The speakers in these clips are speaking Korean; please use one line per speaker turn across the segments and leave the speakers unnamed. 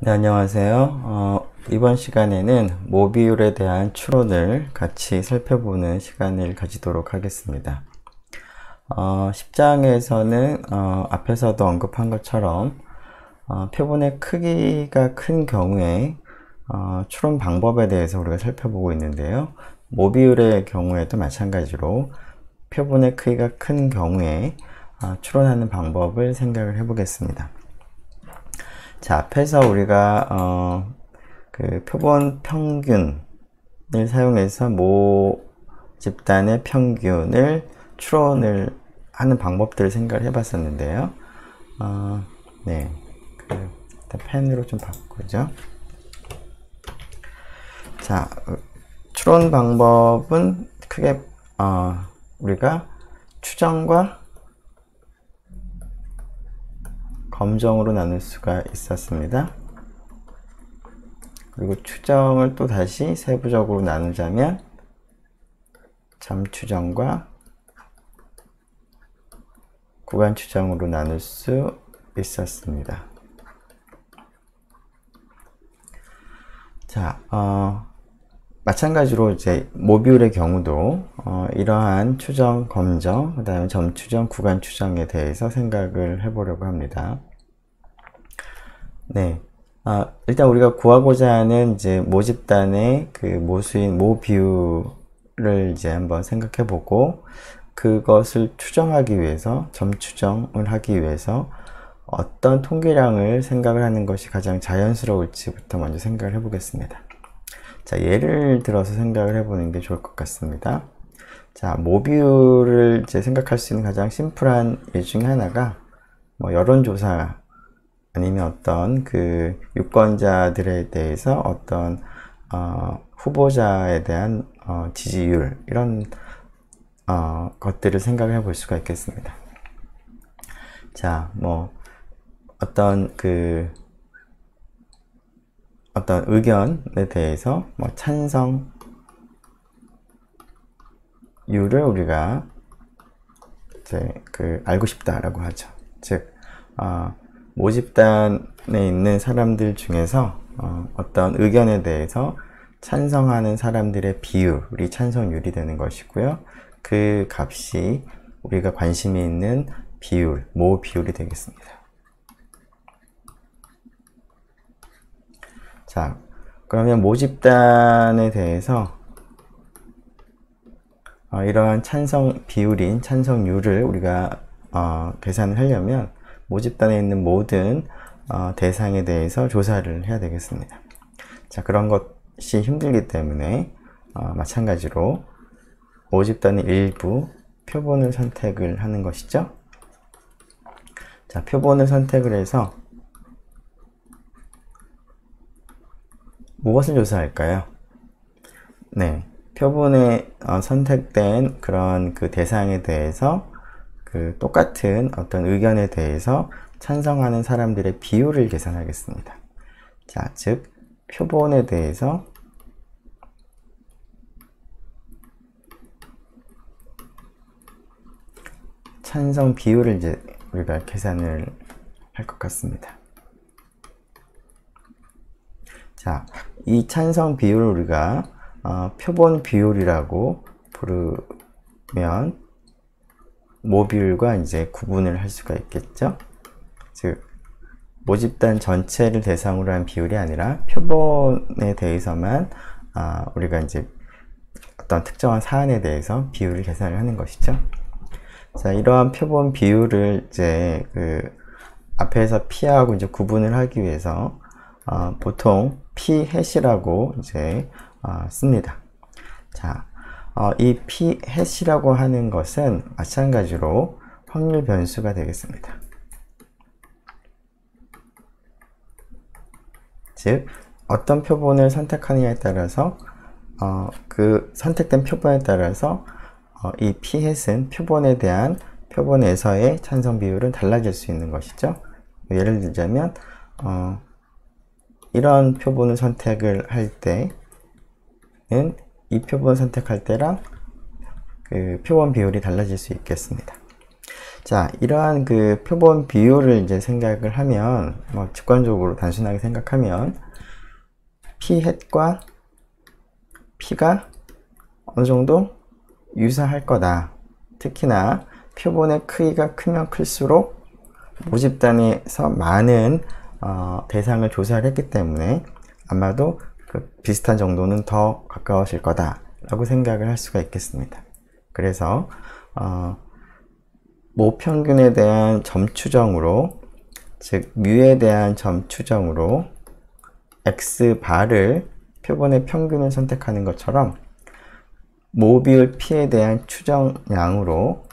네, 안녕하세요. 이번 시간에는 모비율에 대한 추론을 같이 살펴보는 시간을 가지도록 하겠습니다. 10장에서는 앞에서도 언급한 것처럼 표본의 크기가 큰 경우에 추론 방법에 대해서 우리가 살펴보고 있는데요. 모비율의 경우에도 마찬가지로 표본의 크기가 큰 경우에 추론하는 방법을 생각을 해보겠습니다. 자, 앞에서 우리가 그 표본 평균을 사용해서 모 집단의 평균을 추론을 하는 방법들을 생각을 해봤었는데요. 네, 일단 펜으로 좀 바꾸죠. 자, 추론 방법은 크게 우리가 추정과 검정으로 나눌 수가 있었습니다. 그리고 추정을 또 다시 세부적으로 나누자면 점추정과 구간추정으로 나눌 수 있었습니다. 자, 마찬가지로 이제 모비율의 경우도 이러한 추정, 검정, 그 다음에 점추정, 구간추정에 대해서 생각을 해보려고 합니다. 네. 일단 우리가 구하고자 하는 이제 모집단의 그 모수인 모 비율을 이제 한번 생각해 보고, 그것을 추정하기 위해서, 점추정을 하기 위해서 어떤 통계량을 생각을 하는 것이 가장 자연스러울지부터 먼저 생각을 해 보겠습니다. 자, 예를 들어서 생각을 해 보는 게 좋을 것 같습니다. 자, 모 비율을 이제 생각할 수 있는 가장 심플한 예 중에 하나가 여론조사, 아니면 어떤 그 유권자들에 대해서 어떤 후보자에 대한 지지율, 이런 것들을 생각을 해볼 수가 있겠습니다. 자, 어떤 의견에 대해서 찬성률을 우리가 이제 알고 싶다라고 하죠. 즉 모집단에 있는 사람들 중에서 어떤 의견에 대해서 찬성하는 사람들의 비율이 찬성률이 되는 것이고요. 그 값이 우리가 관심이 있는 비율, 모 비율이 되겠습니다. 자, 그러면 모집단에 대해서 이러한 찬성 비율인 찬성률을 우리가 계산을 하려면 모집단에 있는 모든 대상에 대해서 조사를 해야 되겠습니다. 자, 그런 것이 힘들기 때문에 마찬가지로 모집단의 일부 표본을 선택을 하는 것이죠. 자, 표본을 선택을 해서 무엇을 조사할까요? 네, 표본에 선택된 그런 그 대상에 대해서 똑같은 어떤 의견에 대해서 찬성하는 사람들의 비율을 계산하겠습니다. 자, 즉 표본에 대해서 찬성 비율을 이제 우리가 계산을 할 것 같습니다. 자, 이 찬성 비율을 우리가 표본 비율이라고 부르면 모비율과 이제 구분을 할 수가 있겠죠. 즉 모집단 전체를 대상으로 한 비율이 아니라 표본에 대해서만 우리가 이제 어떤 특정한 사안에 대해서 비율을 계산을 하는 것이죠. 자, 이러한 표본 비율을 이제 앞에서 P하고 이제 구분을 하기 위해서 보통 P 해시라고 이제 씁니다. 자, 이 P 해시라고 하는 것은 마찬가지로 확률 변수가 되겠습니다. 즉 어떤 표본을 선택하느냐에 따라서 그 선택된 표본에 따라서 이 P 햇은 표본에서의 찬성 비율은 달라질 수 있는 것이죠. 예를 들자면 이런 표본을 선택을 할 때는 이 표본을 선택할 때랑 그 표본 비율이 달라질 수 있겠습니다. 자, 이러한 그 표본 비율을 이제 생각을 하면, 뭐 직관적으로 단순하게 생각하면 P 햇과 P가 어느 정도 유사할 거다. 특히나 표본의 크기가 크면 클수록 모집 단위에서 많은 대상을 조사를 했기 때문에 아마도 그 비슷한 정도는 더 가까워질 거다 라고 생각을 할 수가 있겠습니다. 그래서 모평균에 대한 점 추정으로, 즉 뮤에 대한 점 추정으로 x바를 표본의 평균을 선택하는 것처럼 모비율 P에 대한 추정량으로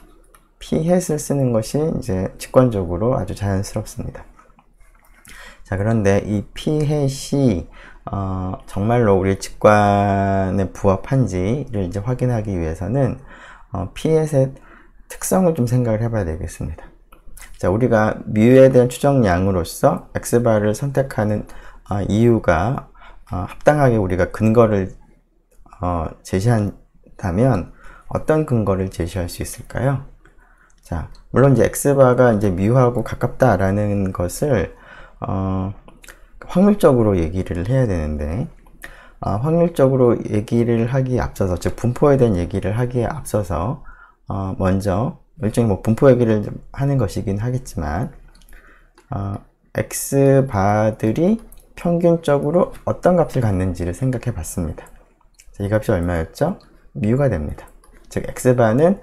P햇을 쓰는 것이 이제 직관적으로 아주 자연스럽습니다. 자, 그런데 이 P햇이 정말로 우리 직관에 부합한지를 이제 확인하기 위해서는 P햇의 특성을 좀 생각을 해봐야 되겠습니다. 자, 우리가 뮤에 대한 추정량으로서 x바를 선택하는 이유가 합당하게 우리가 근거를 제시한다면 어떤 근거를 제시할 수 있을까요? 자, 물론 이제 x바가 이제 뮤하고 가깝다라는 것을 확률적으로 얘기를 해야 되는데, 확률적으로 얘기를 하기에 앞서서, 즉 분포에 대한 얘기를 하기에 앞서서 먼저 일종의 뭐 분포 얘기를 하는 것이긴 하겠지만, x바들이 평균적으로 어떤 값을 갖는지를 생각해 봤습니다. 자, 이 값이 얼마였죠? 뮤가 됩니다. 즉 x바는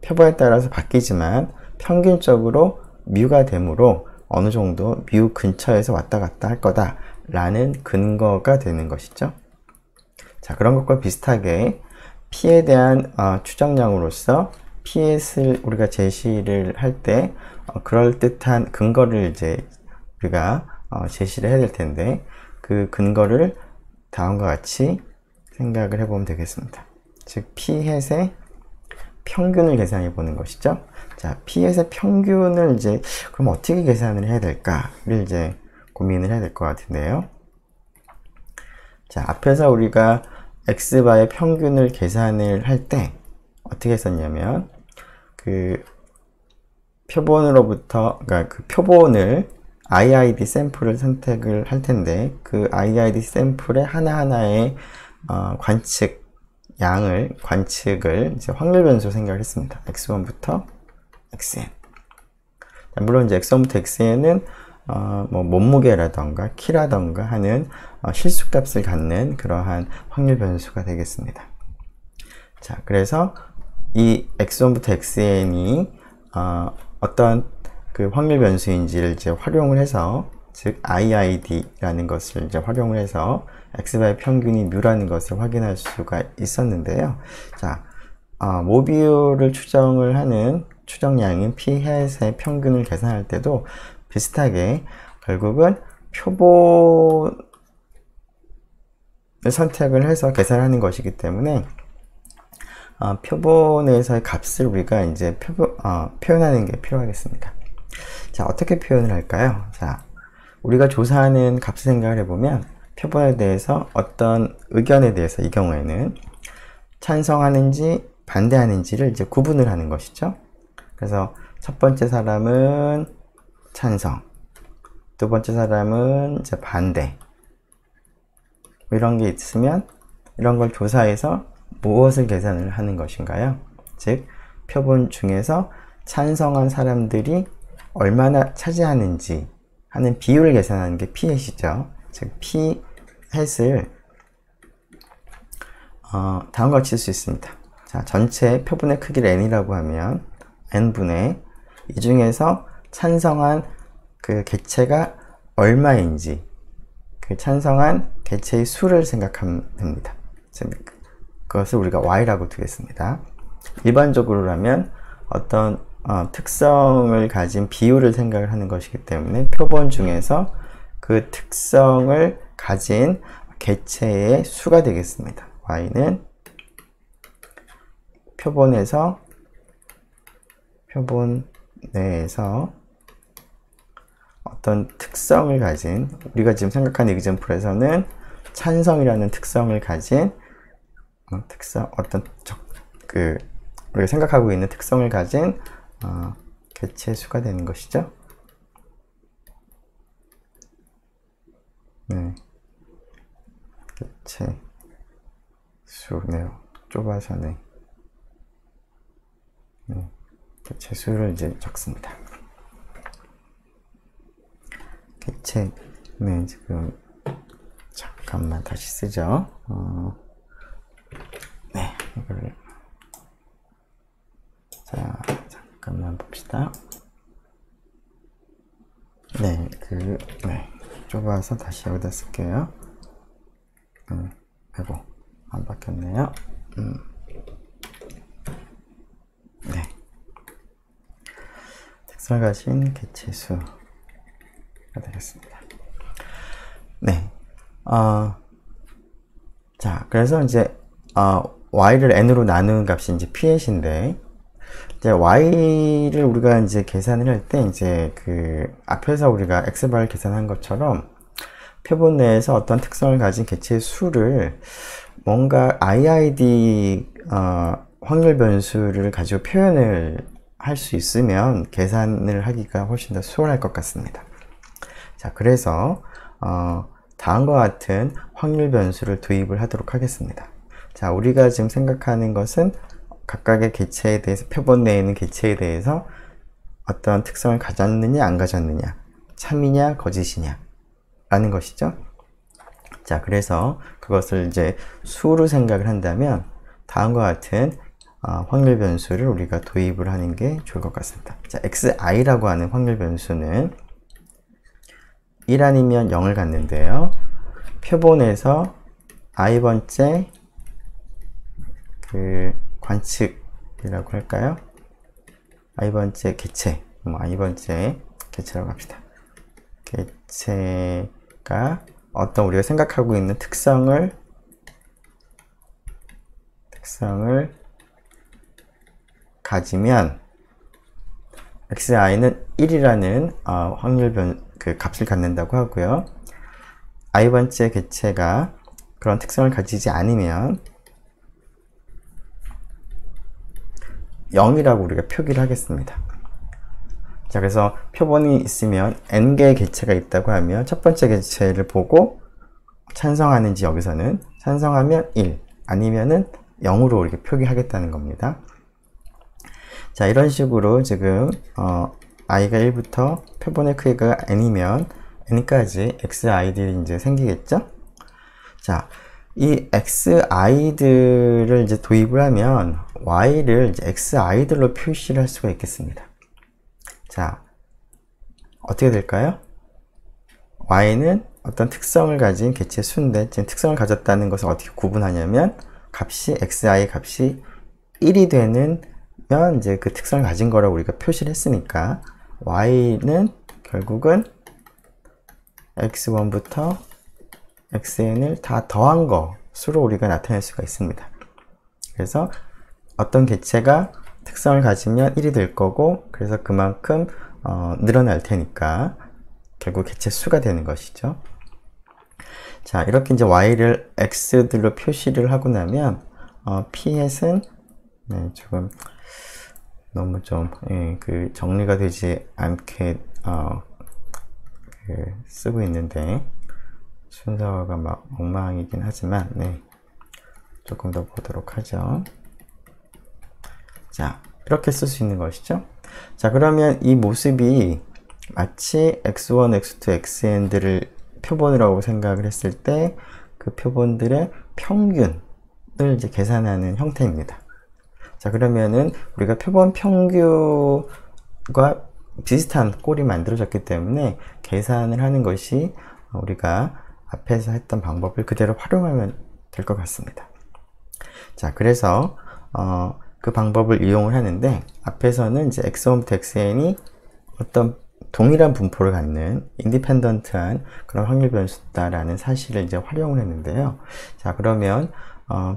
표본에 따라서 바뀌지만 평균적으로 뮤가 되므로 어느 정도 뮤 근처에서 왔다 갔다 할 거다 라는 근거가 되는 것이죠. 자, 그런 것과 비슷하게 P에 대한 추정량으로서 P햇을 우리가 제시를 할 때 그럴듯한 근거를 이제 우리가 제시를 해야 될 텐데, 그 근거를 다음과 같이 생각을 해보면 되겠습니다. 즉 P햇의 평균을 계산해 보는 것이죠. 자, P햇의 평균을 이제 그럼 어떻게 계산을 해야 될까를 이제 고민을 해야 될 것 같은데요. 자, 앞에서 우리가 x바의 평균을 계산을 할 때 어떻게 했었냐면, 그 표본으로부터, 그러니까 그 표본을 IID 샘플을 선택을 할 텐데, 그 IID 샘플의 하나하나의 관측을 이제 확률 변수로 생각을 했습니다. x1부터 xn. 물론 이제 x1부터 xn은 뭐 몸무게라던가 키라던가 하는 실수값을 갖는 그러한 확률 변수가 되겠습니다. 자, 그래서 이 x1부터 xn이 어떤 그 확률 변수인지를 이제 활용을 해서, 즉 IID라는 것을 이제 활용을 해서 x바의 평균이 뮤라는 것을 확인할 수가 있었는데요. 자, 모비율을 추정을 하는 추정량인 P햇의 평균을 계산할 때도 비슷하게 결국은 표본을 선택을 해서 계산하는 것이기 때문에 표본에서의 값을 우리가 이제 표현하는 게 필요하겠습니다. 자, 어떻게 표현을 할까요? 자, 우리가 조사하는 값을 생각을 해보면 표본에 대해서 어떤 의견에 대해서 이 경우에는 찬성하는지 반대하는지를 이제 구분을 하는 것이죠. 그래서 첫 번째 사람은 찬성, 두 번째 사람은 이제 반대, 이런 게 있으면 이런 걸 조사해서 무엇을 계산을 하는 것인가요? 즉 표본 중에서 찬성한 사람들이 얼마나 차지하는지 하는 비율을 계산하는 게 P햇이죠. 즉 P햇을 다음과 같이 쓸 수 있습니다. 자, 전체 표본의 크기를 n이라고 하면 n분의 이 중에서 찬성한 그 개체가 얼마인지, 그 찬성한 개체의 수를 생각하면 됩니다. 그것을 우리가 y라고 두겠습니다. 일반적으로라면 어떤 특성을 가진 비율을 생각을 하는 것이기 때문에 표본 중에서 그 특성을 가진 개체의 수가 되겠습니다. y는 표본 내에서 어떤 특성을 가진, 우리가 지금 생각하는 example에서는 찬성이라는 특성을 가진 우리가 생각하고 있는 특성을 가진 개체수가 되는 것이죠. 네. 개체수, 네. 좁아서네. 네. 개체수를 이제 적습니다. 개체, 네, 지금, 잠깐만 다시 쓰죠. 네, 이걸, 자, 잠깐만 봅시다. 네, 네, 좁아서 다시 여기다 쓸게요. 아이고, 안 바뀌었네요. 네. 특성을 가진 개체수가 되겠습니다. 네. 자, 그래서 이제, y를 n으로 나누는 값이 이제 phat인데, 이제 y를 우리가 이제 계산을 할 때, 이제 앞에서 우리가 x바를 계산한 것처럼, 표본 내에서 어떤 특성을 가진 개체의 수를 뭔가 IID, 확률 변수를 가지고 표현을 할 수 있으면 계산을 하기가 훨씬 더 수월할 것 같습니다. 자, 그래서, 다음과 같은 확률 변수를 도입을 하도록 하겠습니다. 자, 우리가 지금 생각하는 것은 각각의 개체에 대해서, 표본 내에 있는 개체에 대해서 어떤 특성을 가졌느냐, 안 가졌느냐, 참이냐, 거짓이냐, 라는 것이죠. 자, 그래서 그것을 이제 수로 생각을 한다면 다음과 같은 확률 변수를 우리가 도입을 하는 게 좋을 것 같습니다. 자, xi라고 하는 확률 변수는 1 아니면 0을 갖는데요. 표본에서 i번째 관측이라고 할까요? i번째 개체, i번째 개체라고 합시다. 개체가 어떤 우리가 생각하고 있는 특성을 가지면 xi는 1이라는 확률 값을 갖는다고 하고요. i번째 개체가 그런 특성을 가지지 않으면 0이라고 우리가 표기를 하겠습니다. 자, 그래서 표본이 있으면 n개의 개체가 있다고 하면 첫 번째 개체를 보고 찬성하는지 여기서는 찬성하면 1, 아니면은 0으로 이렇게 표기하겠다는 겁니다. 자, 이런 식으로 지금 i가 1부터 표본의 크기가 n이면 n까지 xi들이 이제 생기겠죠? 자, 이 xi들을 이제 도입을 하면 y를 이제 xi들로 표시를 할 수가 있겠습니다. 자, 어떻게 될까요? y는 어떤 특성을 가진 개체 수인데, 지금 특성을 가졌다는 것을 어떻게 구분하냐면, xi 값이 1이 되면 이제 그 특성을 가진 거라고 우리가 표시를 했으니까, y는 결국은 x1부터 xn을 다 더한 거 수로 우리가 나타낼 수가 있습니다. 그래서 어떤 개체가 특성을 가지면 1이 될 거고, 그래서 그만큼 늘어날 테니까 결국 개체 수가 되는 것이죠. 자, 이렇게 이제 y를 x들로 표시를 하고 나면 phat은 조금 너무 좀 정리가 되지 않게 쓰고 있는데 순서가 막 엉망이긴 하지만 조금 더 보도록 하죠. 자, 이렇게 쓸 수 있는 것이죠. 자, 그러면 이 모습이 마치 x1, x2, xn들을 표본이라고 생각을 했을 때 그 표본들의 평균을 이제 계산하는 형태입니다. 자, 그러면은 우리가 표본 평균과 비슷한 꼴이 만들어졌기 때문에 계산을 하는 것이 우리가 앞에서 했던 방법을 그대로 활용하면 될 것 같습니다. 자, 그래서 그 방법을 이용을 하는데, 앞에서는 이제 x1부터 xn이 어떤 동일한 분포를 갖는 인디펜던트한 그런 확률 변수다라는 사실을 이제 활용을 했는데요. 자, 그러면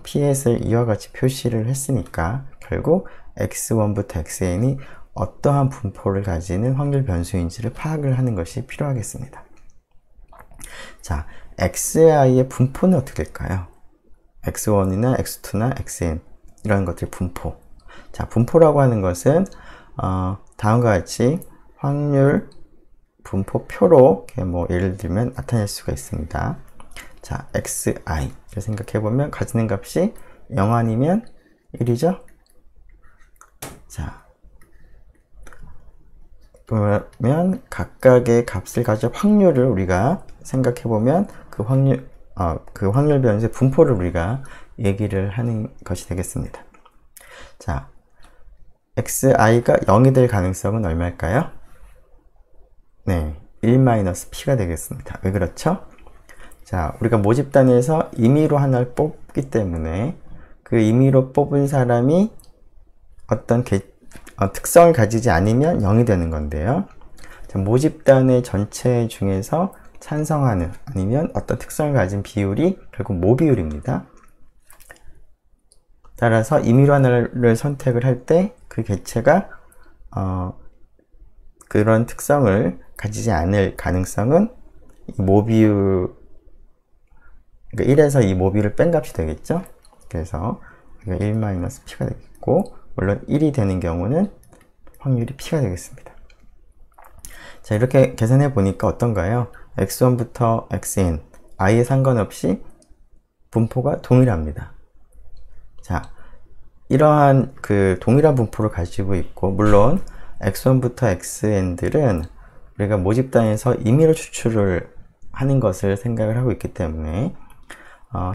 phat을 이와 같이 표시를 했으니까 결국 x1부터 xn이 어떠한 분포를 가지는 확률 변수인지를 파악을 하는 것이 필요하겠습니다. 자, xi의 분포는 어떻게 될까요? x1이나 x2나 xn 이런 것들의 분포. 자, 분포라고 하는 것은 다음과 같이 확률 분포표로 뭐 예를 들면 나타낼 수가 있습니다. 자, xi를 생각해보면 가지는 값이 0 아니면 1이죠? 자, 그러면 각각의 값을 가질 확률을 우리가 생각해보면 그 확률 변수의 분포를 우리가 얘기를 하는 것이 되겠습니다. 자, xi가 0이 될 가능성은 얼마일까요? 네, 1-p가 되겠습니다. 왜 그렇죠? 자, 우리가 모집단에서 임의로 하나를 뽑기 때문에 그 임의로 뽑은 사람이 어떤 특성을 가지지 않으면 0이 되는 건데요. 자, 모집단의 전체 중에서 찬성하는 아니면 어떤 특성을 가진 비율이 결국 모비율입니다. 따라서 임의로 하나를 선택을 할 때 그 개체가 그런 특성을 가지지 않을 가능성은 모비율, 그러니까 1에서 이 모비율을 뺀 값이 되겠죠. 그래서 1-p가 되겠고, 물론 1이 되는 경우는 확률이 p가 되겠습니다. 자, 이렇게 계산해 보니까 어떤가요? x1부터 xn, i에 상관없이 분포가 동일합니다. 자, 이러한 그 동일한 분포를 가지고 있고, 물론 x1부터 xn들은 우리가 모집단에서 임의로 추출을 하는 것을 생각을 하고 있기 때문에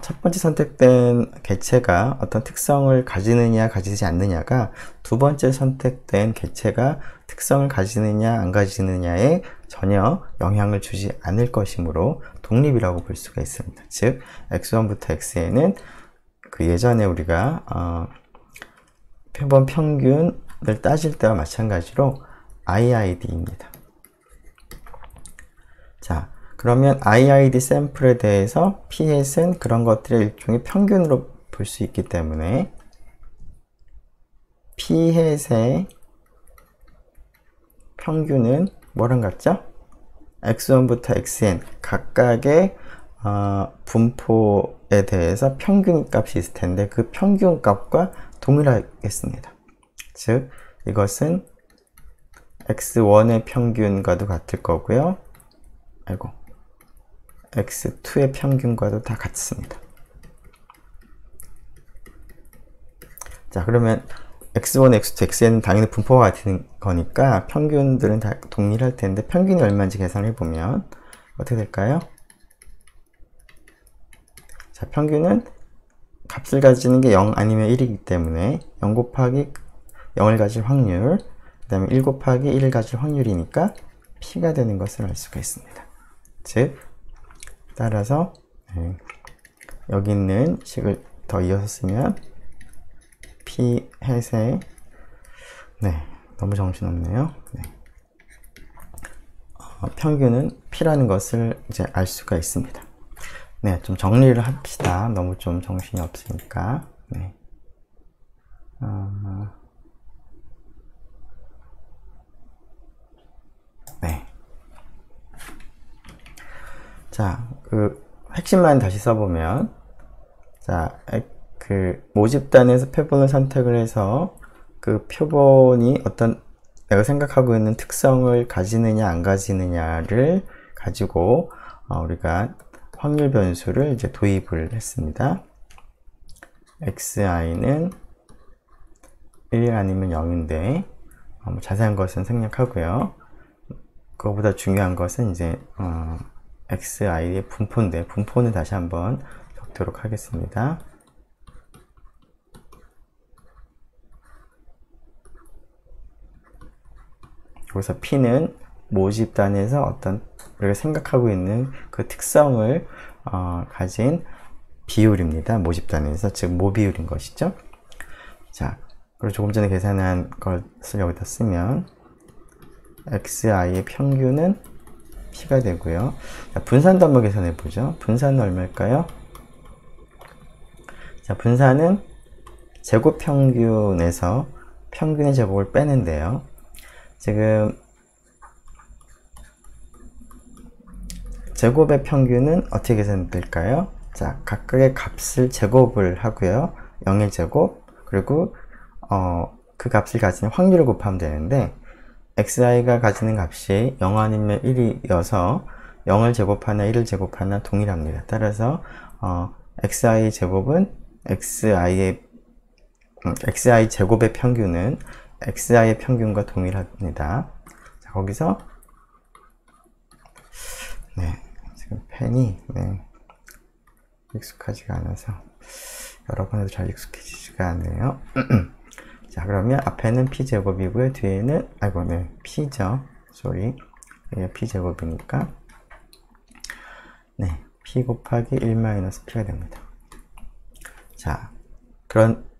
첫 번째 선택된 개체가 어떤 특성을 가지느냐 가지지 않느냐가 두 번째 선택된 개체가 특성을 가지느냐 안 가지느냐에 전혀 영향을 주지 않을 것이므로 독립이라고 볼 수가 있습니다. 즉 x1부터 xn은 그 예전에 우리가 표본 평균을 따질 때와 마찬가지로 IID입니다. 자, 그러면 IID 샘플에 대해서 P햇은 그런 것들의 일종의 평균으로 볼 수 있기 때문에 P햇의 평균은 뭐랑 같죠? x1부터 xn 각각의 분포에 대해서 평균 값이 있을 텐데 그 평균 값과 동일하겠습니다. 즉 이것은 x1의 평균과도 같을 거고요. x2의 평균과도 다 같습니다. 자, 그러면 x1, x2, xn은 당연히 분포가 같은 거니까 평균들은 다 동일할 텐데 평균이 얼마인지 계산해 보면 어떻게 될까요? 자, 평균은 값을 가지는 게 0 아니면 1이기 때문에 0 곱하기 0을 가질 확률, 그 다음에 1 곱하기 1을 가질 확률이니까 p가 되는 것을 알 수가 있습니다. 즉 따라서 여기 있는 식을 더 이어서 쓰면 P햇의 너무 정신없네요. 평균은 P라는 것을 이제 알 수가 있습니다. 네, 좀 정리를 합시다. 너무 좀 정신이 없으니까. 자, 그 핵심만 다시 써보면, 자, 그 모집단에서 표본을 선택을 해서 그 표본이 어떤 내가 생각하고 있는 특성을 가지느냐 안 가지느냐를 가지고 우리가 확률 변수를 이제 도입을 했습니다. xi는 1 아니면 0인데 자세한 것은 생략하고요. 그거보다 중요한 것은 이제 xi의 분포인데 분포는 다시 한번 적도록 하겠습니다. 여기서 p는 모집단에서 어떤 우리가 생각하고 있는 그 특성을 가진 비율입니다. 모집단에서, 즉 모비율인 것이죠. 자, 그리고 조금 전에 계산한 것을 여기다 쓰면 xi의 평균은 p가 되고요. 자, 분산도 한번 계산해 보죠. 분산은 얼마일까요? 자, 분산은 제곱 평균에서 평균의 제곱을 빼는데요. 지금 제곱의 평균은 어떻게 계산될까요? 자, 각각의 값을 제곱을 하고요. 0의 제곱, 그리고 그 값을 가지는 확률을 곱하면 되는데 xi가 가지는 값이 0 아니면 1이어서 0을 제곱하나 1을 제곱하나 동일합니다. 따라서 xi 제곱은 xi 제곱의 평균은 xi의 평균과 동일합니다. 자, 거기서 지금 펜이 익숙하지가 않아서 여러 번 해도 잘 익숙해지지가 않네요. 자, 그러면 앞에는 p제곱이고요. 뒤에는 p죠. 쏘리. 이게 p제곱이니까 p 곱하기 1-p가 됩니다. 자,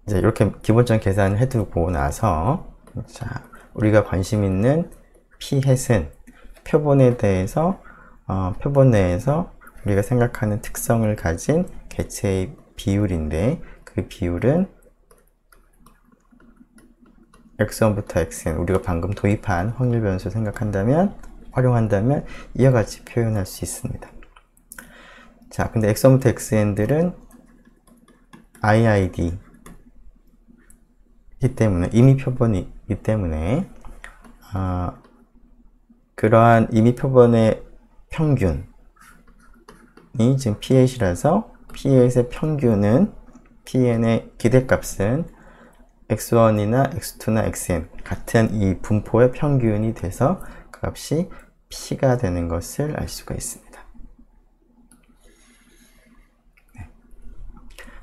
이제 이렇게 기본적인 계산을 해두고 나서 자, 우리가 관심 있는 p햇은 표본에 대해서 표본 내에서 우리가 생각하는 특성을 가진 개체의 비율인데 그 비율은 x1부터 xn 우리가 방금 도입한 확률 변수 활용한다면 이와 같이 표현할 수 있습니다. 자, 근데 x1부터 xn들은 IID 이기 때문에 임의 표본이기 때문에 그러한 임의 표본의 평균이 지금 p햇이라서 p햇의 평균은 pn의 기대값은 x1이나 x2나 xn 같은 이 분포의 평균이 돼서 그 값이 p가 되는 것을 알 수가 있습니다.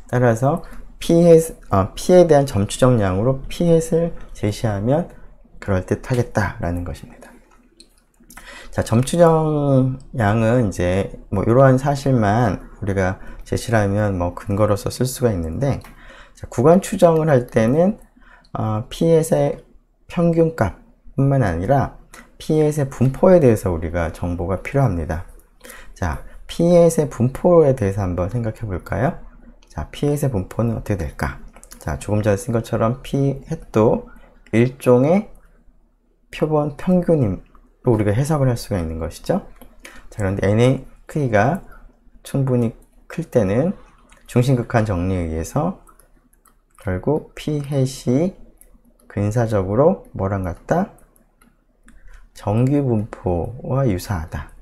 따라서 p에 대한 점추정량으로 p햇을 제시하면 그럴듯하겠다라는 것입니다. 자, 점추정량은 이제 이러한 사실만 우리가 제시를 하면 근거로서 쓸 수가 있는데, 자, 구간 추정을 할 때는 p햇의 평균값 뿐만 아니라 p햇의 분포에 대해서 우리가 정보가 필요합니다. 자, p햇의 분포에 대해서 한번 생각해 볼까요? 자, p햇의 분포는 어떻게 될까? 자, 조금 전에 쓴 것처럼 p햇도 일종의 표본 평균으로 우리가 해석을 할 수가 있는 것이죠. 자, 그런데 n의 크기가 충분히 클 때는 중심극한 정리에 의해서 결국 p햇이 근사적으로 뭐랑 같다? 정규분포와 유사하다.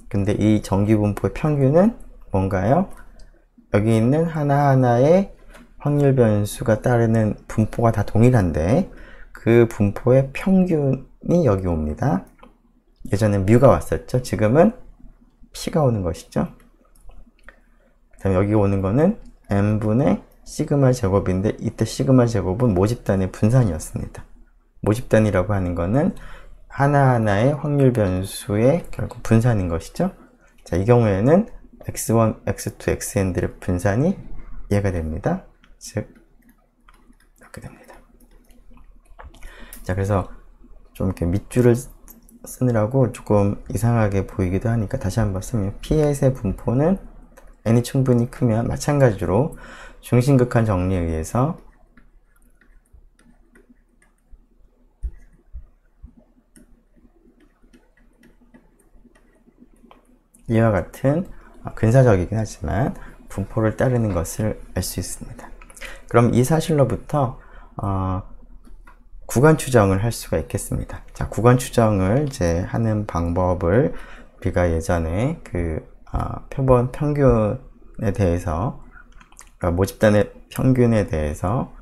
근데 이 정규분포의 평균은 뭔가요? 여기 있는 하나하나의 확률 변수가 따르는 분포가 다 동일한데 그 분포의 평균이 여기 옵니다. 예전엔 뮤가 왔었죠. 지금은 p가 오는 것이죠. 그다음에 여기 오는 거는 n분의 시그마 제곱인데 이때 시그마 제곱은 모집단의 분산이었습니다. 모집단이라고 하는 거는 하나하나의 확률 변수의 결국 분산인 것이죠. 자, 이 경우에는 x1, x2, xn들의 분산이 얘가 됩니다. 즉 이렇게 됩니다. 자, 그래서 좀 이렇게 밑줄을 쓰느라고 조금 이상하게 보이기도 하니까 다시 한번 쓰면 p햇의 분포는 n이 충분히 크면 마찬가지로 중심극한 정리에 의해서 이와 같은 근사적이긴 하지만 분포를 따르는 것을 알 수 있습니다. 그럼 이 사실로부터 구간 추정을 할 수가 있겠습니다. 자, 구간 추정을 이제 하는 방법을 우리가 예전에 표본 평균에 대해서 모집단의 평균에 대해서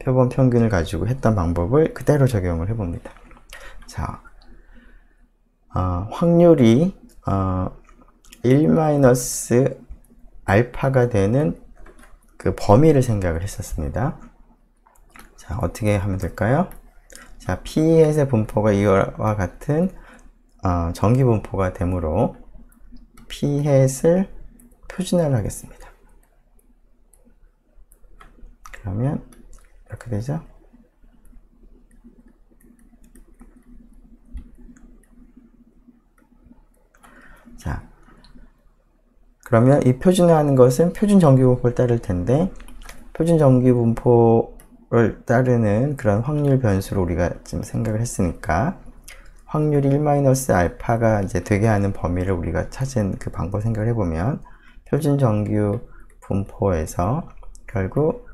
표본 평균을 가지고 했던 방법을 그대로 적용을 해 봅니다. 자, 확률이 1-알파가 되는 그 범위를 생각을 했었습니다. 자, 어떻게 하면 될까요? 자, p햇의 분포가 이와 같은 정기 분포가 되므로 p햇을 표준화를 하겠습니다. 그러면 이렇게 되죠. 자, 그러면 이 표준화하는 것은 표준 정규분포를 따를 텐데 표준 정규분포를 따르는 그런 확률 변수로 우리가 지금 생각을 했으니까 확률이 1-알파가 이제 되게 하는 범위를 우리가 찾은 그 방법 생각을 해보면 표준 정규분포에서 결국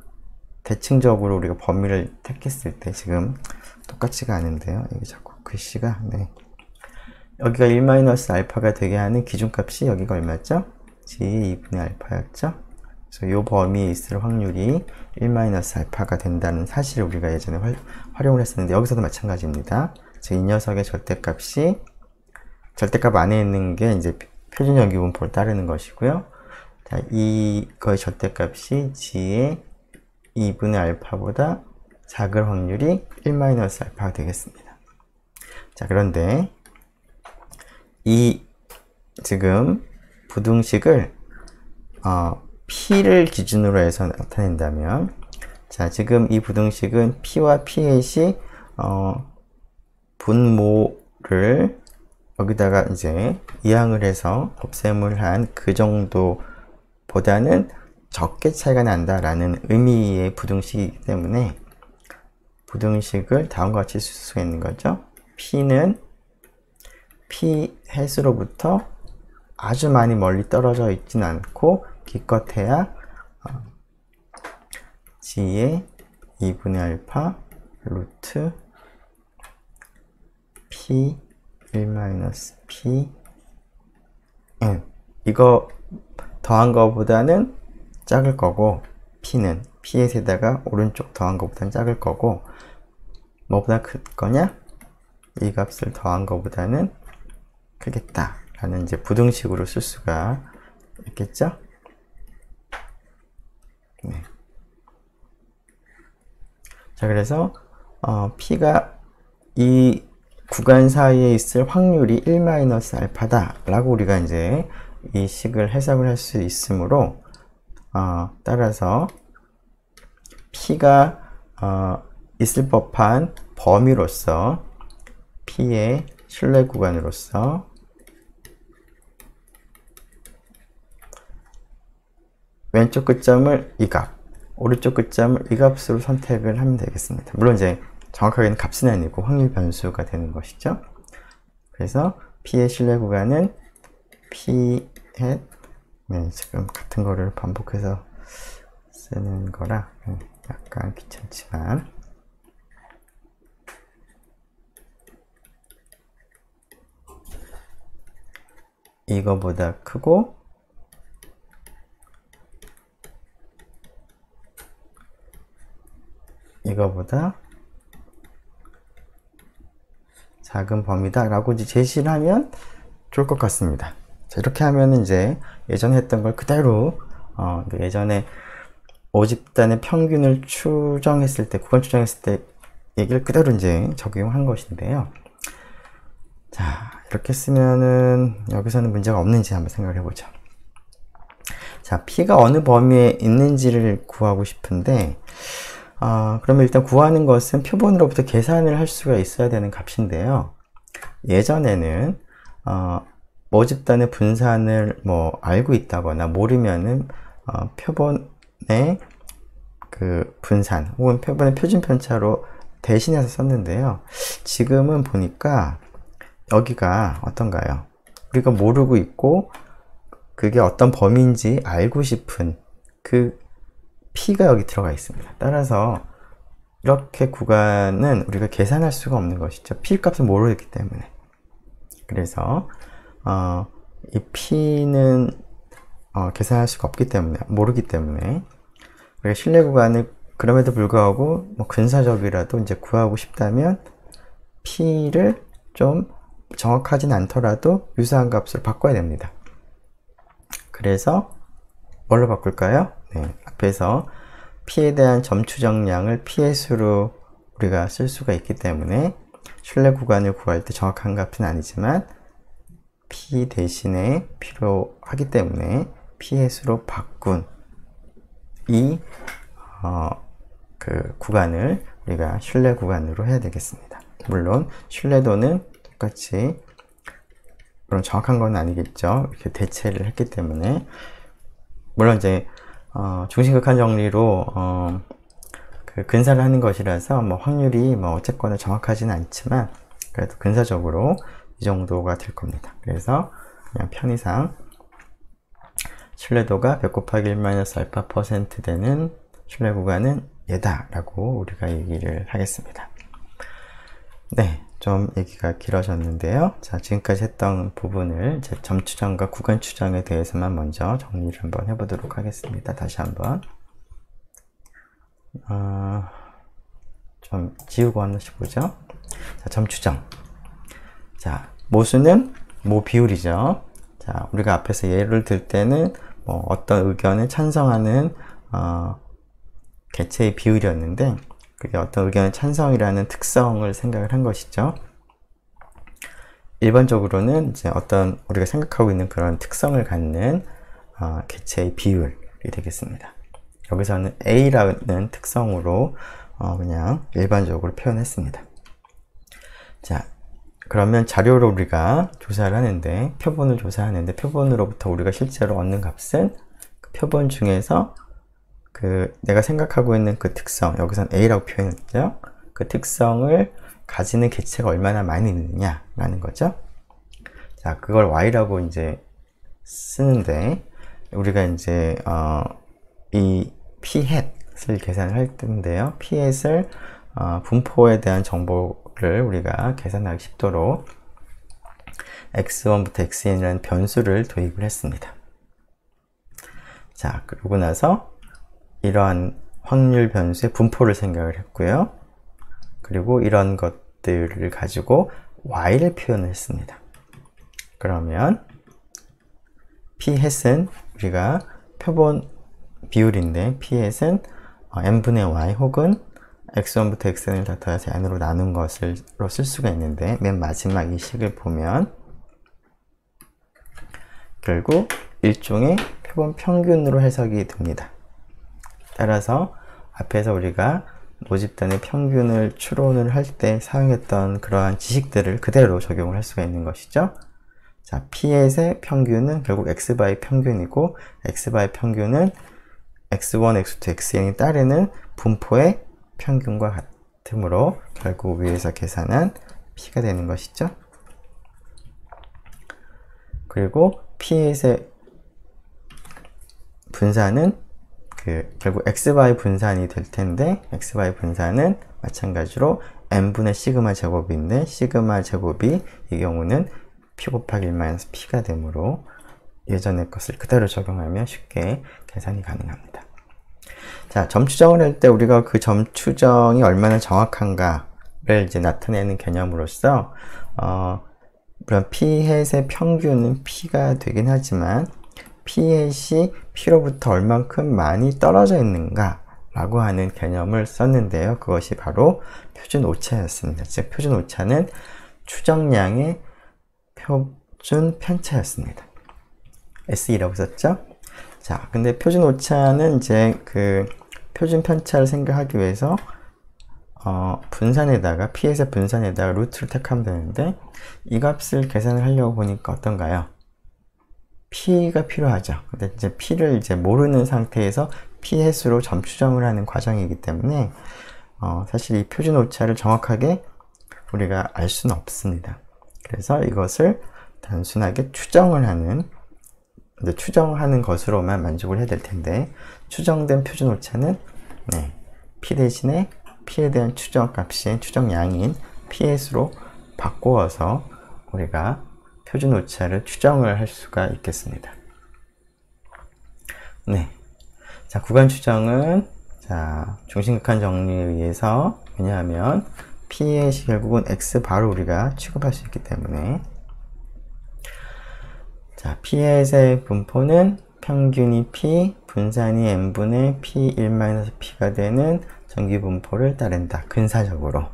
대칭적으로 우리가 범위를 택했을 때 지금 똑같지가 않은데요. 이게 자꾸 글씨가, 네. 여기가 1-알파가 되게 하는 기준값이 여기가 얼마죠? G의 2분의 알파였죠? 그래서 이 범위에 있을 확률이 1-알파가 된다는 사실을 우리가 예전에 활용을 했었는데, 여기서도 마찬가지입니다. 즉, 이 녀석의 절대값이, 절대값 안에 있는 게 이제 표준 여기분법을 따르는 것이고요. 자, 이거의 절대값이 G의 2분의 알파보다 작을 확률이 1-알파가 되겠습니다. 자, 그런데 이 지금 부등식을 P를 기준으로 해서 나타낸다면, 자, 지금 이 부등식은 P와 P햇이 분모를 여기다가 이제 이항을 해서 곱셈을 한 그 정도보다는 적게 차이가 난다라는 의미의 부등식이기 때문에 부등식을 다음과 같이 쓸 수가 있는 거죠. P는 P햇으로부터 아주 많이 멀리 떨어져 있진 않고 기껏해야 G의 2분의 알파 루트 P 1-P N, 이거 더한 거보다는 작을 거고, P는 P에다가 오른쪽 더한 거보다는 작을 거고, 뭐보다 클 거냐? 이 값을 더한 거보다는 크겠다 라는 이제 부등식으로 쓸 수가 있겠죠? 네. 자, 그래서 P가 이 구간 사이에 있을 확률이 1-알파다 라고 우리가 이제 이 식을 해석을 할 수 있으므로, 따라서 P가 있을 법한 범위로서 P의 신뢰 구간으로서 왼쪽 끝점을 이 값, 오른쪽 끝점을 이 값으로 선택을 하면 되겠습니다. 물론 이제 정확하게는 값은 아니고 확률 변수가 되는 것이죠. 그래서 P의 신뢰 구간은 P햇, 네, 지금 같은 거를 반복해서 쓰는 거라 약간 귀찮지만, 이거보다 크고 이거보다 작은 범위다 라고 이제 제시를 하면 좋을 것 같습니다. 자, 이렇게 하면 이제 예전에 했던 걸 그대로 예전에 모집단의 평균을 추정했을 때, 구간 추정했을 때 얘기를 그대로 이제 적용한 것인데요. 자, 이렇게 쓰면은 여기서는 문제가 없는지 한번 생각을 해보죠. 자, P가 어느 범위에 있는지를 구하고 싶은데, 그러면 일단 구하는 것은 표본으로부터 계산을 할 수가 있어야 되는 값인데요. 예전에는 모집단의 분산을 뭐 알고 있다거나 모르면은 표본의 그 분산 혹은 표본의 표준 편차로 대신해서 썼는데요. 지금은 보니까 여기가 어떤가요? 우리가 모르고 있고 그게 어떤 범위인지 알고 싶은 그 P가 여기 들어가 있습니다. 따라서 이렇게 구간은 우리가 계산할 수가 없는 것이죠. P 값을 모르기 때문에. 그래서 이 P는 계산할 수가 없기 때문에, 모르기 때문에 우리가 신뢰 구간을 그럼에도 불구하고 뭐 근사적이라도 이제 구하고 싶다면 P를 좀 정확하진 않더라도 유사한 값으로 바꿔야 됩니다. 그래서 뭘로 바꿀까요? 네, 앞에서 P에 대한 점 추정량을 P의 수로 우리가 쓸 수가 있기 때문에 신뢰 구간을 구할 때 정확한 값은 아니지만 P 대신에 필요하기 때문에 P의 수로 바꾼 이 그 구간을 우리가 신뢰 구간으로 해야 되겠습니다. 물론 신뢰도는 똑같이, 물론 정확한 건 아니겠죠. 이렇게 대체를 했기 때문에. 물론 이제 중심극한 정리로 그 근사를 하는 것이라서 뭐 확률이 뭐 어쨌거나 정확하지는 않지만 그래도 근사적으로 이 정도가 될 겁니다. 그래서 그냥 편의상 신뢰도가 100 곱하기 1-알파% 되는 신뢰 구간은 얘다 라고 우리가 얘기를 하겠습니다. 네, 좀 얘기가 길어졌는데요. 자, 지금까지 했던 부분을 이제 점 추정과 구간 추정에 대해서만 먼저 정리를 한번 해보도록 하겠습니다. 다시 한번 좀 지우고 하나씩 보죠. 자, 점 추정. 자, 모수는 모 비율이죠. 자, 우리가 앞에서 예를 들 때는 뭐 어떤 의견에 찬성하는 개체의 비율이었는데, 그게 어떤 의견에 찬성이라는 특성을 생각을 한 것이죠. 일반적으로는 이제 어떤 우리가 생각하고 있는 그런 특성을 갖는 개체의 비율이 되겠습니다. 여기서는 A라는 특성으로 그냥 일반적으로 표현했습니다. 자, 그러면 자료로 우리가 조사를 하는데, 표본을 조사하는데, 표본으로부터 우리가 실제로 얻는 값은 그 표본 중에서 내가 생각하고 있는 그 특성, 여기서는 A라고 표현했죠. 그 특성을 가지는 개체가 얼마나 많이 있느냐라는 거죠. 자, 그걸 Y라고 이제 쓰는데, 우리가 이제 이 P-hat을 계산을 할 텐데요. P-hat을 분포에 대한 정보를 우리가 계산하기 쉽도록 x1부터 xn이라는 변수를 도입을 했습니다. 자, 그러고 나서 이러한 확률 변수의 분포를 생각을 했고요. 그리고 이런 것들을 가지고 y를 표현을 했습니다. 그러면 P-hat은 우리가 표본 비율인데, P-hat은 n분의 y 혹은 x1부터 xn을 다 더해서 n으로 나눈 것으로 쓸 수가 있는데, 맨 마지막 이 식을 보면 결국 일종의 표본 평균으로 해석이 됩니다. 따라서 앞에서 우리가 모집단의 평균을 추론을 할 때 사용했던 그러한 지식들을 그대로 적용을 할 수가 있는 것이죠. 자, P-hat의 평균은 결국 x바의 평균이고, x바의 평균은 x1, x2, xn이 따르는 분포의 평균과 같으므로 결국 위에서 계산한 P가 되는 것이죠. 그리고 P-hat의 분산은 결국 x바의 분산이 될 텐데, x바의 분산은 마찬가지로 n분의 시그마 제곱인데, 시그마 제곱이 이 경우는 p 곱하기 1 p가 되므로 예전의 것을 그대로 적용하면 쉽게 계산이 가능합니다. 자, 점 추정을 할 때 우리가 그 점 추정이 얼마나 정확한가를 이제 나타내는 개념으로서 물론 P-hat의 평균은 P가 되긴 하지만 P-hat이 P로부터 얼만큼 많이 떨어져 있는가 라고 하는 개념을 썼는데요. 그것이 바로 표준 오차였습니다. 즉, 표준 오차는 추정량의 표준 편차였습니다. SE라고 썼죠? 자, 근데 표준 오차는 이제 그 표준 편차를 생각하기 위해서 분산에다가 P-hat의 분산에다가 루트를 택하면 되는데, 이 값을 계산을 하려고 보니까 어떤가요? P가 필요하죠. 근데 이제 P를 이제 모르는 상태에서 P-hat으로 점 추정을 하는 과정이기 때문에 사실 이 표준 오차를 정확하게 우리가 알 수는 없습니다. 그래서 이것을 단순하게 추정하는 것으로만 만족을 해야 될 텐데, 추정된 표준 오차는 P 대신에 P에 대한 추정 값인 추정량인 P-hat으로 바꾸어서 우리가 표준 오차를 추정을 할 수가 있겠습니다. 네. 자, 구간 추정은, 자, 중심극한 정리에 의해서, 왜냐하면 P-hat이 결국은 X 바로 우리가 취급할 수 있기 때문에, 자, P-hat의 분포는 평균이 P, 분산이 n분의 P1-P가 되는 정기 분포를 따른다. 근사적으로.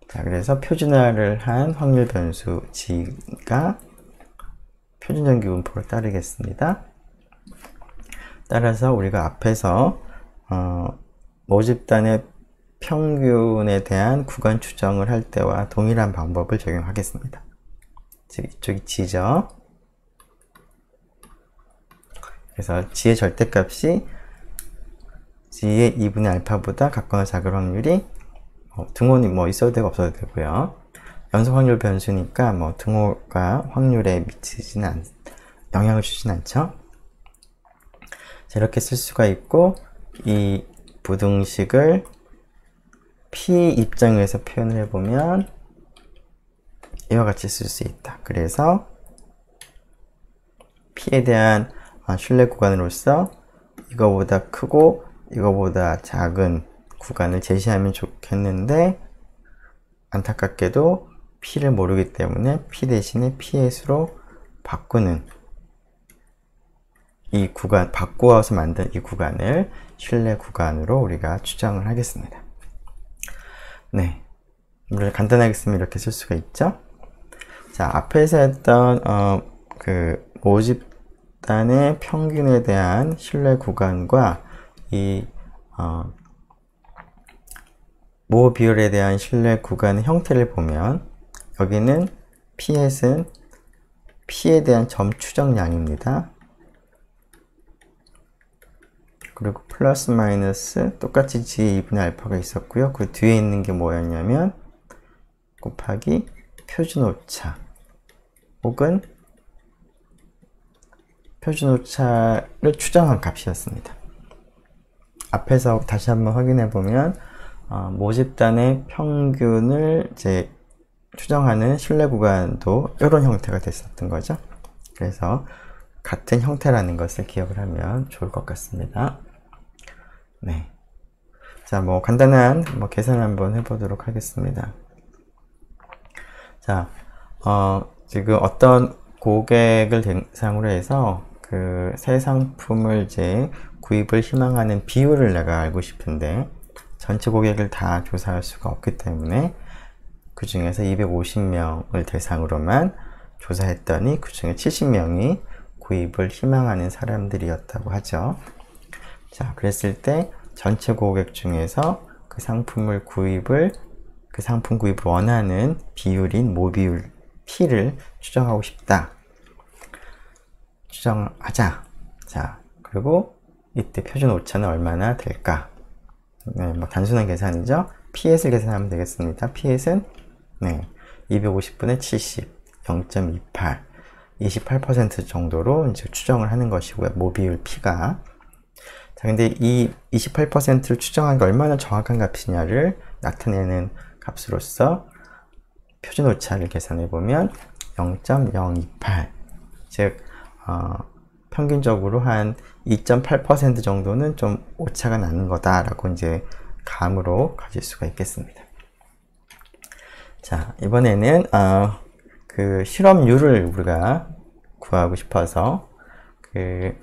자, 그래서 표준화를 한 확률 변수 G가 표준 정기 분포를 따르겠습니다. 따라서 우리가 앞에서 모집단의 평균에 대한 구간 추정을 할 때와 동일한 방법을 적용하겠습니다. 즉, 이쪽이 G죠. 그래서 G의 절대값이 G의 2분의 알파보다 같거나 작을 확률이 등호는 뭐 있어도 되고 없어도 되고요. 연속 확률 변수니까 뭐 등호가 확률에 영향을 주진 않죠. 자, 이렇게 쓸 수가 있고, 이 부등식을 P 입장에서 표현을 해보면 이와 같이 쓸 수 있다. 그래서 P에 대한 신뢰 구간으로서 이거보다 크고 이거보다 작은 구간을 제시하면 좋겠는데, 안타깝게도 P를 모르기 때문에 P 대신에 PS로 바꾸는 이 구간, 바꾸어서 만든 이 구간을 신뢰 구간으로 우리가 추정을 하겠습니다. 네, 우리가 간단하게 쓰면 이렇게 쓸 수가 있죠. 자, 앞에서 했던 그 모집단의 평균에 대한 신뢰 구간과 이 모 비율에 대한 신뢰 구간의 형태를 보면, 여기는 P햇은 P에 대한 점 추정량입니다. 그리고 플러스 마이너스 똑같이 G 2분의 알파가 있었고요. 그 뒤에 있는 게 뭐였냐면 곱하기 표준 오차 혹은 표준 오차를 추정한 값이었습니다. 앞에서 다시 한번 확인해 보면 모집단의 평균을 이제 추정하는 신뢰 구간도 이런 형태가 됐었던 거죠. 그래서 같은 형태라는 것을 기억을 하면 좋을 것 같습니다. 네. 자, 간단한 계산을 한번 해보도록 하겠습니다. 자, 지금 어떤 고객을 대상으로 해서 그 새 상품을 이제 구입을 희망하는 비율을 내가 알고 싶은데, 전체 고객을 다 조사할 수가 없기 때문에 그 중에서 250명을 대상으로만 조사했더니 그 중에 70명이 구입을 희망하는 사람들이었다고 하죠. 자, 그랬을 때 전체 고객 중에서 그 상품 구입을 원하는 비율인 모비율 P를 추정하고 싶다. 추정하자. 자, 그리고 이때 표준 오차는 얼마나 될까? 네, 단순한 계산이죠. P햇을 계산하면 되겠습니다. P햇은 250분의 70, 0.28, 28% 정도로 이제 추정을 하는 것이고요. 모비율 P가. 자, 근데 이 28%를 추정한 게 얼마나 정확한 값이냐를 나타내는 값으로서 표준 오차를 계산해 보면 0.028, 즉 평균적으로 한 2.8% 정도는 좀 오차가 나는 거다라고 이제 감으로 가질 수가 있겠습니다. 자, 이번에는 그 실업률을 우리가 구하고 싶어서 그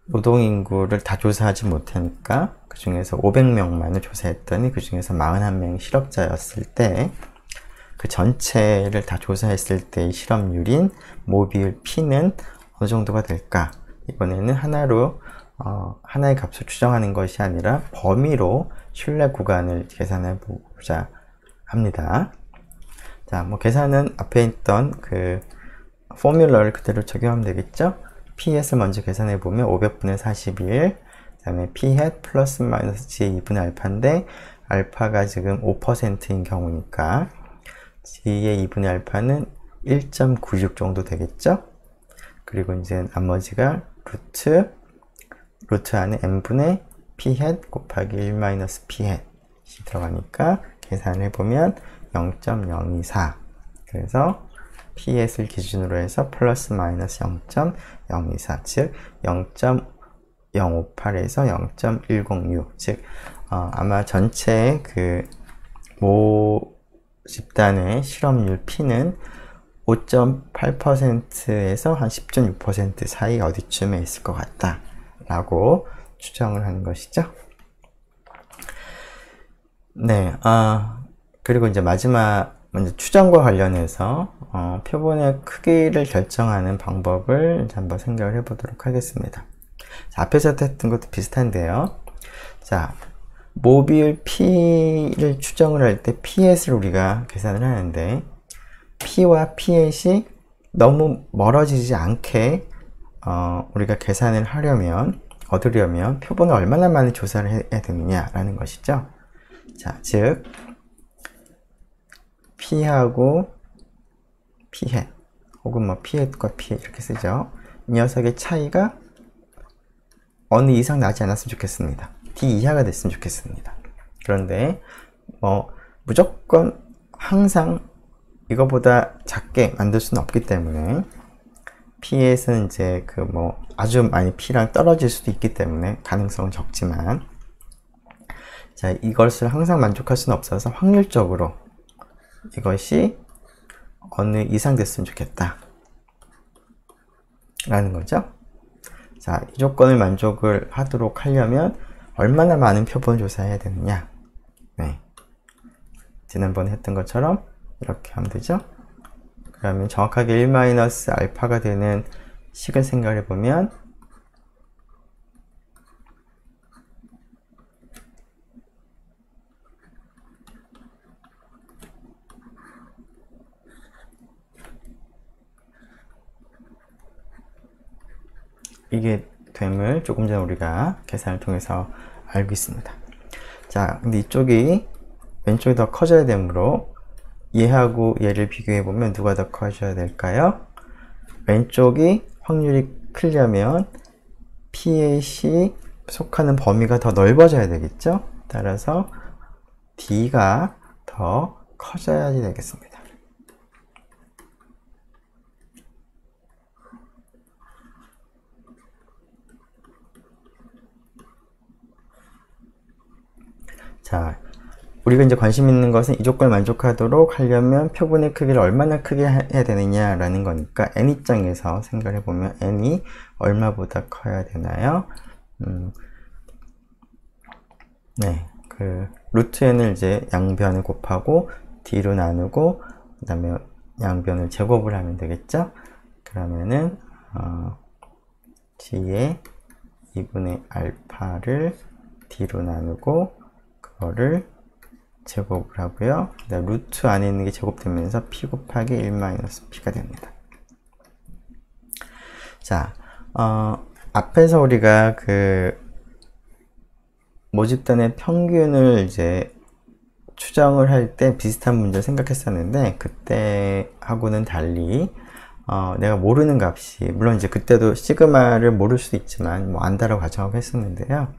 노동인구를 다 조사하지 못하니까 그 중에서 500명만을 조사했더니 그 중에서 41명이 실업자였을 때 그 전체를 다 조사했을 때의 실업률인 모비율 P는 어느 정도가 될까? 이번에는 하나의 값을 추정하는 것이 아니라 범위로 신뢰 구간을 계산해 보자 합니다. 자, 계산은 앞에 있던 그 포뮬러를 그대로 적용하면 되겠죠? P햇을 먼저 계산해 보면 500분의 41, 그 다음에 P햇 플러스 마이너스 G의 2분의 알파인데, 알파가 지금 5%인 경우니까 G의 2분의 알파는 1.96 정도 되겠죠? 그리고 이제 나머지가 루트 안에 n분의 P햇 곱하기 1 마이너스 P햇이 들어가니까 계산을 해보면 0.024. 그래서 P햇을 기준으로 해서 플러스 마이너스 0.024, 즉 0.058에서 0.106, 즉 아마 전체 그 집단의 실업률 P는 5.8%에서 한 10.6% 사이 어디쯤에 있을 것 같다 라고 추정을 하는 것이죠. 네, 그리고 이제 마지막 먼저 추정과 관련해서 표본의 크기를 결정하는 방법을 이제 한번 생각을 해보도록 하겠습니다. 자, 앞에서 했던 것도 비슷한데요. 자, 모비율 P를 추정을 할 때 P햇을 우리가 계산을 하는데, P와 P햇이 너무 멀어지지 않게 우리가 계산을 얻으려면 표본을 얼마나 많이 조사를 해야 되느냐라는 것이죠. 자, 즉 P하고 P햇 혹은 P햇과 P햇 이렇게 쓰죠. 이 녀석의 차이가 어느 이상 나지 않았으면 좋겠습니다. D 이하가 됐으면 좋겠습니다. 그런데 뭐 무조건 항상 이거보다 작게 만들 수는 없기 때문에 P에서는 이제 그 뭐 아주 많이 P랑 떨어질 수도 있기 때문에 가능성은 적지만, 자, 이것을 항상 만족할 수는 없어서 확률적으로 이것이 어느 이상 됐으면 좋겠다 라는 거죠. 자, 이 조건을 만족을 하도록 하려면 얼마나 많은 표본 조사해야 되느냐. 네. 지난번에 했던 것처럼 이렇게 하면 되죠. 그러면 정확하게 1-알파가 되는 식을 생각해 보면 이게 됨을 조금 전에 우리가 계산을 통해서 알고 있습니다. 자, 근데 이쪽이 왼쪽이 더 커져야 되므로 얘하고 얘를 비교해 보면 누가 더 커져야 될까요? 왼쪽이 확률이 크려면 P의 속하는 범위가 더 넓어져야 되겠죠? 따라서 D가 더 커져야 되겠습니다. 자, 우리가 이제 관심 있는 것은 이 조건을 만족하도록 하려면 표본의 크기를 얼마나 크게 해야 되느냐라는 거니까 n 입장에서 생각을 해보면 n이 얼마보다 커야 되나요? 네, 그 루트 n을 이제 양변을 곱하고 d로 나누고 그 다음에 양변을 제곱을 하면 되겠죠? 그러면은 g의 2분의 알파를 d로 나누고 그거를 제곱을 하고요. 루트 안에 있는 게 제곱되면서 p 곱하기 1-p가 됩니다. 자, 앞에서 우리가 그 모집단의 평균을 이제 추정을 할 때 비슷한 문제를 생각했었는데, 그때하고는 달리 내가 모르는 값이, 물론 이제 그때도 시그마를 모를 수도 있지만 뭐 안다라고 가정하고 했었는데요.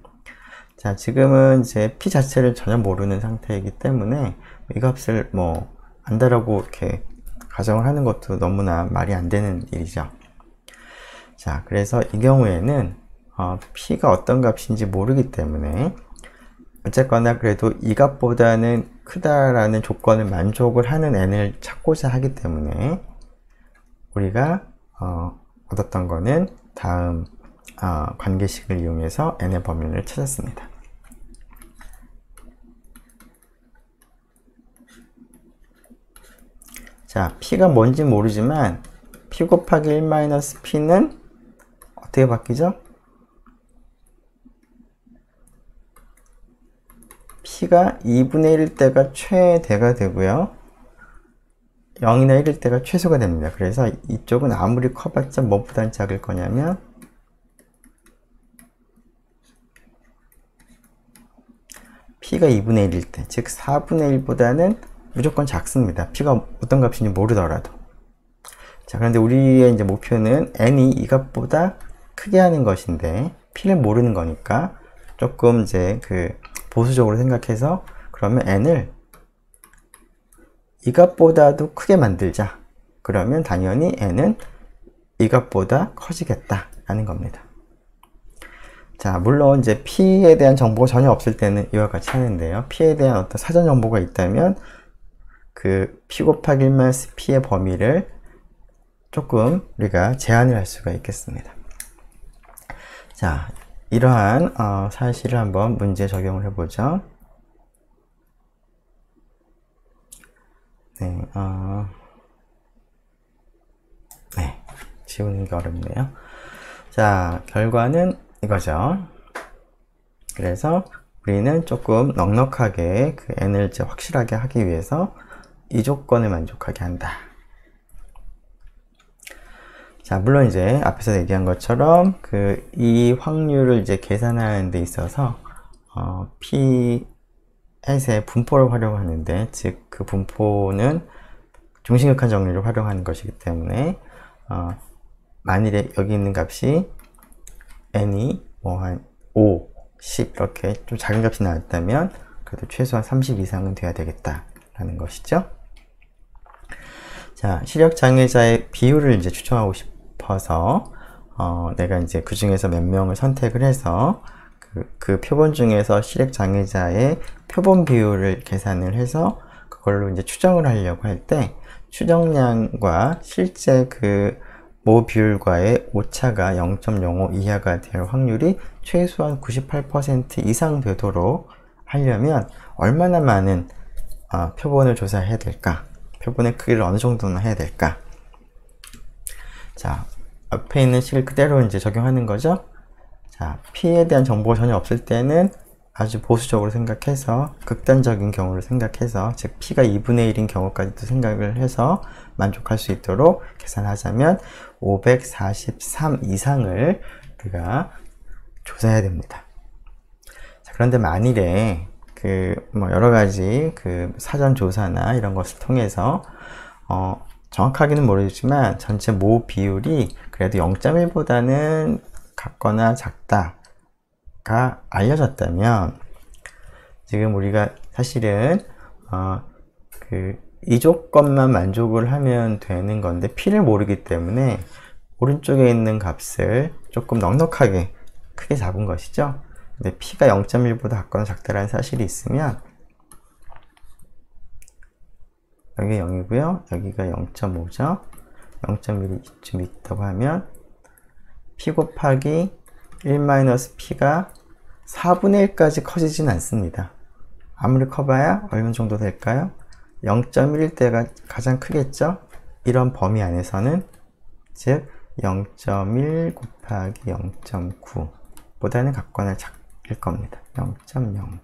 자, 지금은 이제 P 자체를 전혀 모르는 상태이기 때문에 이 값을 뭐 안다라고 이렇게 가정을 하는 것도 너무나 말이 안 되는 일이죠. 자, 그래서 이 경우에는 P가 어떤 값인지 모르기 때문에 어쨌거나 그래도 이 값보다는 크다라는 조건을 만족을 하는 n을 찾고자 하기 때문에 우리가 얻었던 거는 다음 관계식을 이용해서 n의 범위를 찾았습니다. 자, P가 뭔지 모르지만 P 곱하기 1-P는 어떻게 바뀌죠? P가 2분의 1일 때가 최대가 되고요. 0이나 1일 때가 최소가 됩니다. 그래서 이쪽은 아무리 커봤자 뭐보단 작을 거냐면 P가 2분의 1일 때, 즉 4분의 1보다는 무조건 작습니다. P가 어떤 값인지 모르더라도. 자, 그런데 우리의 이제 목표는 n이 이 값보다 크게 하는 것인데 P를 모르는 거니까 조금 이제 그 보수적으로 생각해서 그러면 n을 이 값보다도 크게 만들자. 그러면 당연히 n은 이 값보다 커지겠다 라는 겁니다. 자, 물론 이제 P에 대한 정보가 전혀 없을 때는 이와 같이 하는데요. P에 대한 어떤 사전 정보가 있다면 그 P 곱하기 1-P의 범위를 조금 우리가 제한을 할 수가 있겠습니다. 자, 이러한 사실을 한번 문제에 적용을 해보죠. 네, 네, 지우는 게 어렵네요. 자, 결과는 이거죠. 그래서 우리는 조금 넉넉하게 그 n을 이제 확실하게 하기 위해서 이 조건을 만족하게 한다. 자, 물론 이제 앞에서 얘기한 것처럼 이 확률을 이제 계산하는 데 있어서 P 햇의 분포를 활용하는데, 즉 그 분포는 중심격한 정리를 활용하는 것이기 때문에 만일에 여기 있는 값이 n이 뭐 한 5 10 이렇게 좀 작은 값이 나왔다면 그래도 최소한 30 이상은 돼야 되겠다라는 것이죠. 자, 시력장애자의 비율을 이제 추정하고 싶어서 내가 이제 그 중에서 몇 명을 선택을 해서 그 표본 중에서 시력장애자의 표본 비율을 계산을 해서 그걸로 이제 추정을 하려고 할 때 추정량과 실제 그 모 비율과의 오차가 0.05 이하가 될 확률이 최소한 98% 이상 되도록 하려면 얼마나 많은 표본을 조사해야 될까? 표본의 크기를 어느 정도는 해야 될까? 자, 앞에 있는 식을 그대로 이제 적용하는 거죠. 자, P에 대한 정보가 전혀 없을 때는 아주 보수적으로 생각해서 극단적인 경우를 생각해서 즉 P가 2분의 1인 경우까지도 생각을 해서 만족할 수 있도록 계산하자면 543 이상을 우리가 조사해야 됩니다. 자, 그런데 만일에 뭐 여러 가지 사전 조사나 이런 것을 통해서 정확하게는 모르지만 전체 모 비율이 그래도 0.1보다는 같거나 작다가 알려졌다면 지금 우리가 사실은 이 조건만 만족을 하면 되는 건데 P를 모르기 때문에 오른쪽에 있는 값을 조금 넉넉하게 크게 잡은 것이죠. 근데 P가 0.1보다 같거나 작다라는 사실이 있으면 여기 0이고요. 여기가 0.5죠. 0.1이 이쯤 있다고 하면 P 곱하기 1-P가 4분의 1까지 커지진 않습니다. 아무리 커봐야 얼마 정도 될까요? 0.1일 때가 가장 크겠죠? 이런 범위 안에서는 즉 0.1 곱하기 0.9 보다는 같거나 작을 겁니다. 0.09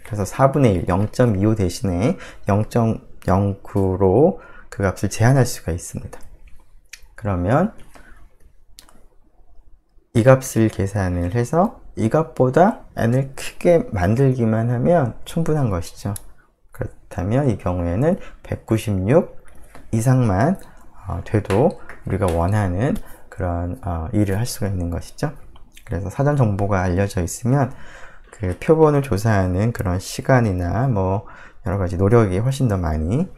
그래서 4분의 1, 0.25 대신에 0.09로 그 값을 제한할 수가 있습니다. 그러면 이 값을 계산을 해서 이 값보다 n을 크게 만들기만 하면 충분한 것이죠. 그렇다면 이 경우에는 196 이상만 돼도 우리가 원하는 그런 일을 할 수가 있는 것이죠. 그래서 사전 정보가 알려져 있으면 그 표본을 조사하는 그런 시간이나 뭐 여러 가지 노력이 훨씬 더 많이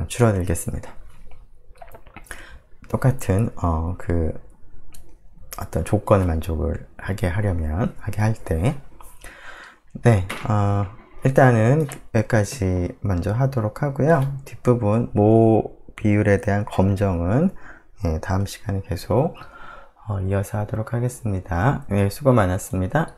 줄어들겠습니다. 똑같은 어떤 조건을 만족을 하게 할 때, 네, 일단은 여기까지 먼저 하도록 하고요. 뒷부분 모 비율에 대한 검정은 다음 시간에 계속 이어서 하도록 하겠습니다. 네, 수고 많았습니다.